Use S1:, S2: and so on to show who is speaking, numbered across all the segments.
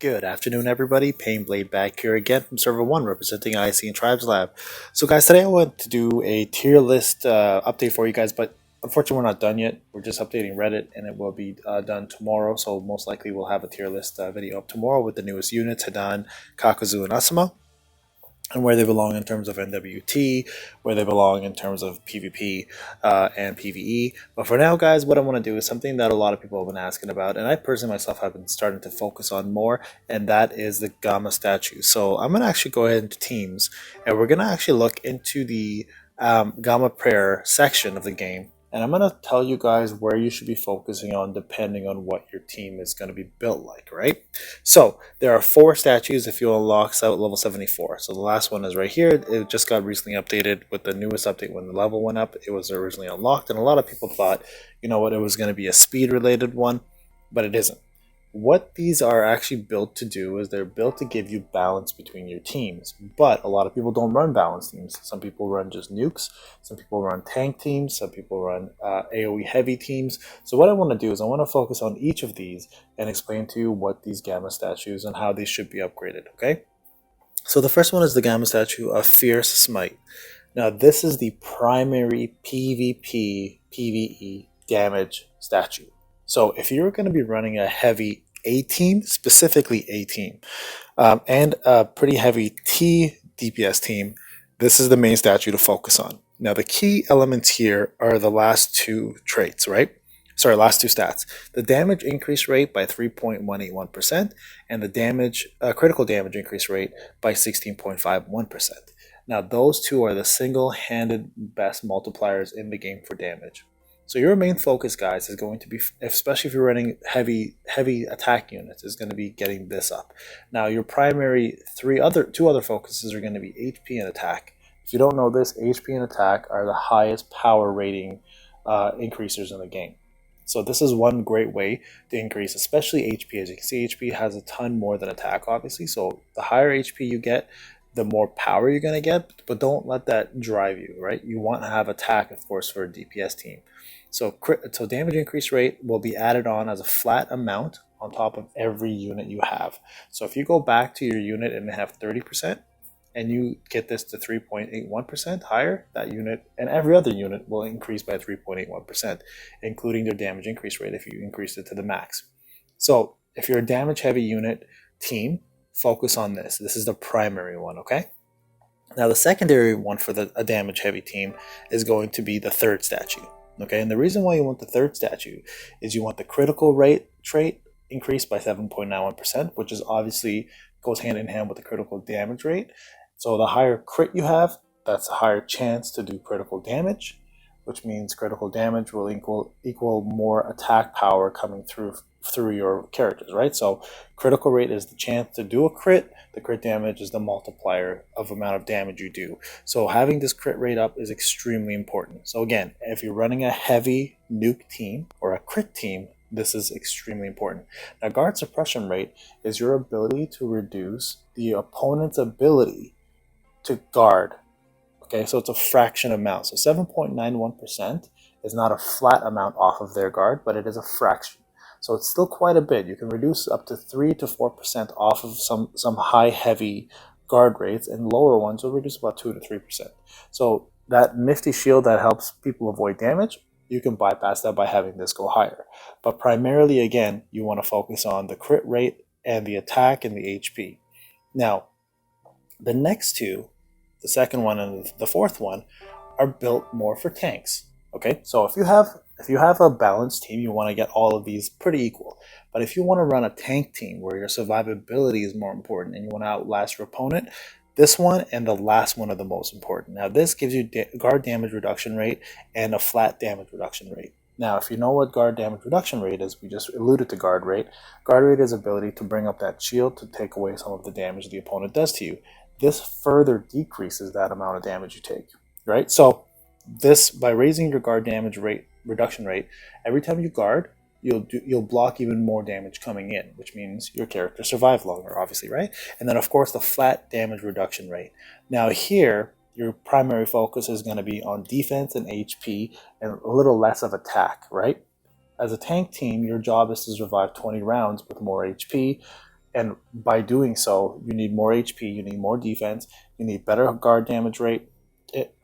S1: Good afternoon, everybody. Painblade back here again from Server 1, representing IC and Tribes Lab. So, guys, today I want to do a tier list update for you guys, but unfortunately, we're not done yet. We're just updating Reddit, and it will be done tomorrow. So, most likely, we'll have a tier list video up tomorrow with the newest units: Hidan, Kakuzu, and Asuma, and where they belong in terms of NWT, where they belong in terms of PvP and PvE. But for now, guys, what I want to do is something that a lot of people have been asking about, and I personally myself have been starting to focus on more, and that is the Gama statue. So I'm going to actually go ahead into teams, and we're going to actually look into the Gama prayer section of the game. And I'm going to tell you guys where you should be focusing on depending on what your team is going to be built like, right? So there are 4 statues if you unlock level 74. So the last one is right here. It just got recently updated with the newest update when the level went up. It was originally unlocked, and a lot of people thought, you know what, it was going to be a speed related one, but it isn't. What these are actually built to do is they're built to give you balance between your teams, but a lot of people don't run balanced teams. Some people run just nukes, some people run tank teams, some people run AoE heavy teams. So what I want to do is I want to focus on each of these and explain to you what these Gama statues and how they should be upgraded, okay? So the first one is the Gama statue of Fierce Smite. Now this is the primary PvP, PvE damage statue. So if you're going to be running a heavy A team, specifically A team, and a pretty heavy T DPS team, this is the main statue to focus on. Now the key elements here are the last 2 traits, right? Sorry, last 2 stats. The damage increase rate by 3.181% and the damage critical damage increase rate by 16.51%. Now those 2 are the single-handed best multipliers in the game for damage. So your main focus, guys, is going to be, especially if you're running heavy attack units, is going to be getting this up. Now your primary 2 other focuses are going to be HP and attack. If you don't know this, HP and attack are the highest power rating increasers in the game. So this is one great way to increase, especially HP. As you can see, HP has a ton more than attack, obviously. So the higher HP you get, the more power you're going to get, but don't let that drive you, right? You want to have attack, of course, for a DPS team. So damage increase rate will be added on as a flat amount on top of every unit you have. So if you go back to your unit and have 30%, and you get this to 3.81% higher, that unit and every other unit will increase by 3.81%, including their damage increase rate if you increase it to the max. So if you're a damage heavy unit team, focus on this. This is the primary one, okay? Now the secondary one for a damage heavy team is going to be the third statue, okay? And the reason why you want the third statue is you want the critical rate trait increased by 7.91%, which is obviously goes hand in hand with the critical damage rate. So the higher crit you have, that's a higher chance to do critical damage, which means critical damage will equal more attack power coming through your characters, right? So critical rate is the chance to do a crit. The crit damage is the multiplier of amount of damage you do. So having this crit rate up is extremely important. So again, if you're running a heavy nuke team or a crit team, this is extremely important. Now, guard suppression rate is your ability to reduce the opponent's ability to guard. Okay, so it's a fraction amount. So 7.91% is not a flat amount off of their guard, but it is a fraction. So it's still quite a bit. You can reduce up to 3 to 4% off of some high heavy guard rates, and lower ones will reduce about 2 to 3%. So that nifty shield that helps people avoid damage, you can bypass that by having this go higher. But primarily, again, you want to focus on the crit rate and the attack and the HP. Now, the next 2, the second one and the fourth one, are built more for tanks. Okay, so if you have a balanced team, you want to get all of these pretty equal. But if you want to run a tank team where your survivability is more important and you want to outlast your opponent, this one and the last one are the most important. Now this gives you guard damage reduction rate and a flat damage reduction rate. Now if you know what guard damage reduction rate is, we just alluded to guard rate. Guard rate is ability to bring up that shield to take away some of the damage the opponent does to you. This further decreases that amount of damage you take, right? So this, by raising your guard damage rate reduction rate, every time you guard, you'll block even more damage coming in, which means your character survives longer, obviously, right? And then of course the flat damage reduction rate. Now here, your primary focus is going to be on defense and HP and a little less of attack, right? As a tank team, your job is to survive 20 rounds with more HP. And by doing so, you need more HP, you need more defense, you need better guard damage rate,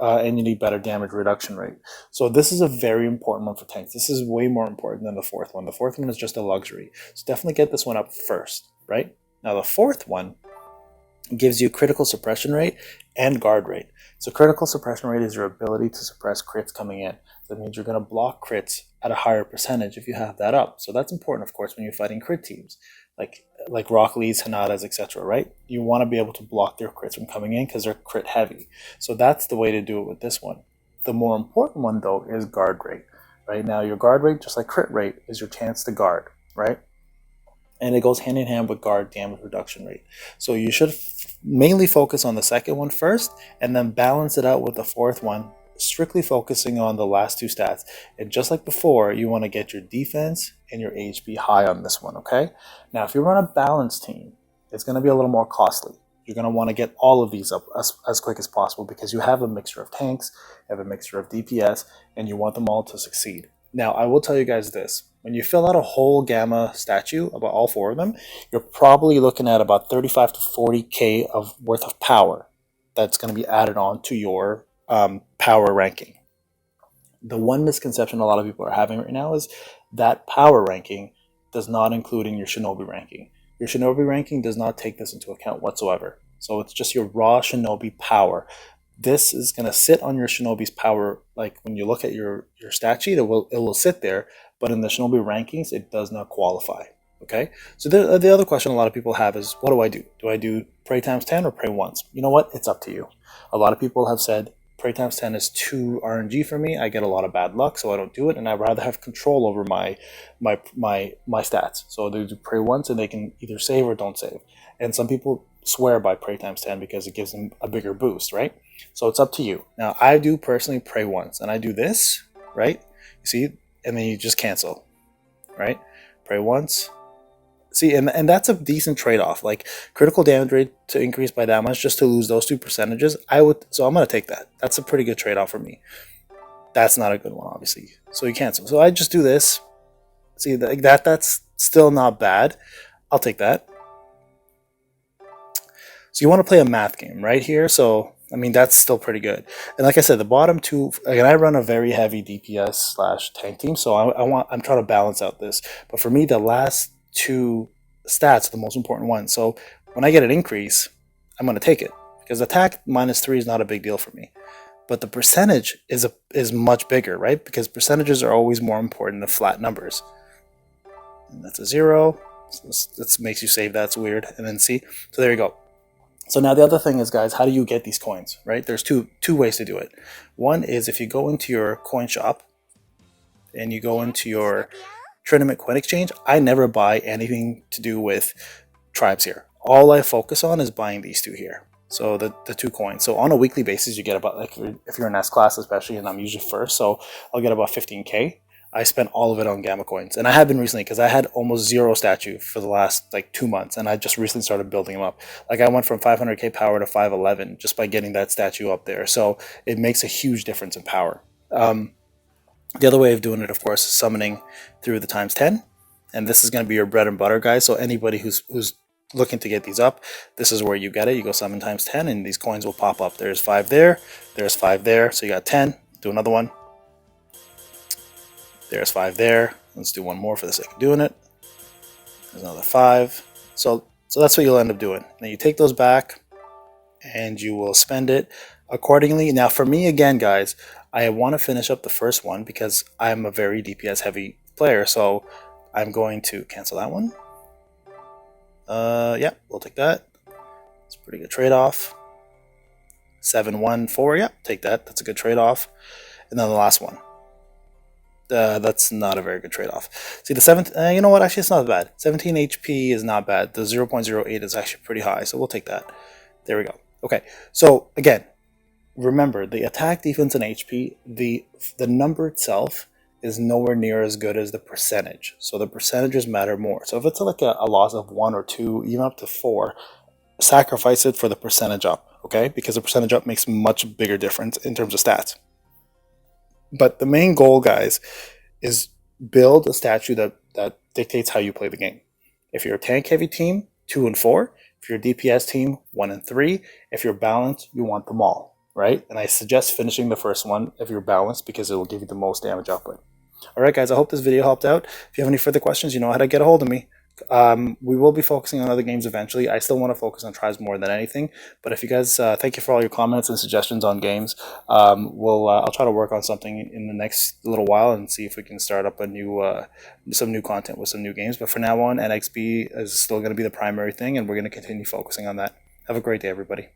S1: and you need better damage reduction rate. So this is a very important one for tanks. This is way more important than the fourth one. The fourth one is just a luxury. So definitely get this one up first, right? Now the fourth one gives you critical suppression rate and guard rate. So critical suppression rate is your ability to suppress crits coming in. So that means you're going to block crits at a higher percentage if you have that up. So that's important, of course, when you're fighting crit teams like Rock Lee's, Hanadas, etc. Right? You want to be able to block their crits from coming in because they're crit heavy. So that's the way to do it with this one. The more important one though is guard rate. Right now, your guard rate, just like crit rate, is your chance to guard. Right? And it goes hand in hand with guard damage reduction rate. So you should mainly focus on the second one first, and then balance it out with the fourth one, strictly focusing on the last two stats. And just like before, you want to get your defense and your HP high on this one, okay? Now, if you run a balanced team, it's going to be a little more costly. You're going to want to get all of these up as quick as possible because you have a mixture of tanks, you have a mixture of DPS, and you want them all to succeed. Now, I will tell you guys this. When you fill out a whole Gama statue, about all four of them, you're probably looking at about 35 to 40k of worth of power that's going to be added on to your power ranking. The one misconception a lot of people are having right now is that power ranking does not include in your Shinobi ranking. Your Shinobi ranking does not take this into account whatsoever. So it's just your raw Shinobi power. This is going to sit on your Shinobi's power. Like when you look at your stat sheet, it will sit there, but in the Shinobi rankings, it does not qualify. Okay, so the other question a lot of people have is, what do I do? Do I do pray times 10 or pray once? You know what? It's up to you. A lot of people have said pray times 10 is too RNG for me. I get a lot of bad luck, so I don't do it, and I'd rather have control over my stats. So they do pray once, and they can either save or don't save. And some people swear by pray times 10 because it gives them a bigger boost, right? So it's up to you. Now, I do personally pray once, and I do this, right? You see, and then you just cancel, right? Pray once. See, and that's a decent trade-off. Like critical damage rate to increase by that much just to lose those two percentages, so I'm going to take that. That's a pretty good trade-off for me. That's not a good one, obviously. So you cancel. So I just do this. See, that's still not bad. I'll take that. So you want to play a math game right here. So, I mean, that's still pretty good. And like I said, the bottom two, again, I run a very heavy DPS / tank team. So I'm trying to balance out this. But for me, the last two stats are the most important ones. So when I get an increase, I'm going to take it. Because attack -3 is not a big deal for me. But the percentage is much bigger, right? Because percentages are always more important than flat numbers. And that's a 0. So this makes you save that. It's weird. And then see. So there you go. So now the other thing is, guys, how do you get these coins, right? There's two ways to do it. One is if you go into your coin shop and you go into your tournament coin exchange, I never buy anything to do with tribes here. All I focus on is buying these two here. So the 2 coins. So on a weekly basis, you get about, like if you're in S class especially, and I'm usually first, so I'll get about 15k. I spent all of it on Gama coins, and I have been recently because I had almost 0 statue for the last like 2 months, and I just recently started building them up. Like I went from 500k power to 511 just by getting that statue up there. So it makes a huge difference in power. The other way of doing it, of course, is summoning through the times 10, and this is going to be your bread and butter, guys. So anybody who's looking to get these up, this is where you get it. You go summon times 10, and these coins will pop up. There's 5 there, there's 5 there, so you got 10. Do another one. There's 5 there. Let's do one more for the sake of doing it. There's another 5. So that's what you'll end up doing. Then you take those back and you will spend it accordingly. Now for me, again, guys, I want to finish up the first one because I'm a very DPS heavy player. So I'm going to cancel that one. Yeah, we'll take that. It's a pretty good trade-off. 714, yeah, take that. That's a good trade-off. And then the last one. That's not a very good trade-off. See, the 7th, you know what? Actually, it's not bad. 17 HP is not bad. The 0.08 is actually pretty high, so we'll take that. There we go. Okay, so again, remember, the attack, defense, and HP, the number itself is nowhere near as good as the percentage. So the percentages matter more. So if it's like a loss of 1 or 2, even up to 4, sacrifice it for the percentage up, okay? Because the percentage up makes a much bigger difference in terms of stats. But the main goal, guys, is build a statue that dictates how you play the game. If you're a tank-heavy team, 2 and 4. If you're a DPS team, 1 and 3. If you're balanced, you want them all, right? And I suggest finishing the first one if you're balanced because it will give you the most damage output. Alright guys, I hope this video helped out. If you have any further questions, you know how to get a hold of me. We will be focusing on other games eventually. I still want to focus on Tribes more than anything. But if you guys, thank you for all your comments and suggestions on games. I'll try to work on something in the next little while and see if we can start up some new content with some new games. But for now on, NXP is still going to be the primary thing, and we're going to continue focusing on that. Have a great day, everybody.